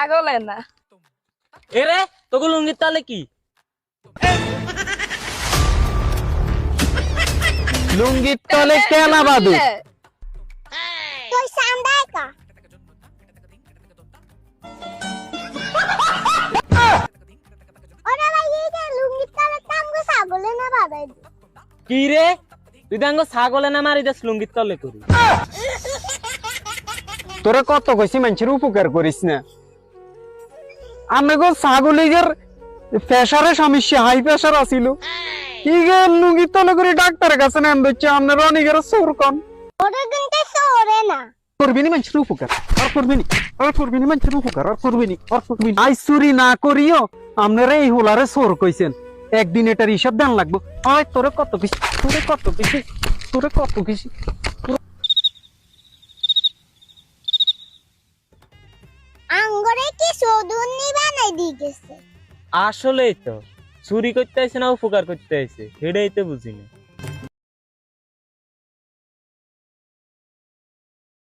ছাগলে না। এরে তোকে লুঙ্গির তলে কি? লুঙ্গির তলে কেলা বাদু? তুই সান্দাই কা ওরা ভাই এই যে লুঙ্গি তলে তামগো ছাগলে না বাদাই কি রে তুই দাঙ্গ ছাগলে না মারি দেস লুঙ্গির তলে করি? তোরা কত কইছি মানুষের উপকার করিস না। আমি গো ছাগলের প্রেসারের সমস্যা, হাই প্রেসার আছিল, কি গে লুঙ্গির তলে করে ডাক্তারের কাছে নেন দিচ্ছে। আপনার অনেকের সোর কন ওরা কিন্তু সরে না করবি নি মানুষের উপকার, আর করবি নি, আর করবি নি মানুষের উপকার, আর করবি নি, আর করবি নি। আই চুরি না করিও আপনারা এই হোলারে সোর কইছেন, একদিন এটার হিসাব দেন লাগবো। আয় তোরে কত কিছু, তোরে কত কিছু, তোরে কত কিছু। আঙ্গরে কি সদুন্নি বানাই দি গেছে। আসলেই তো চুরি করতে আইছে না উপকার করতে আইছে সেটাই তো বুঝি না।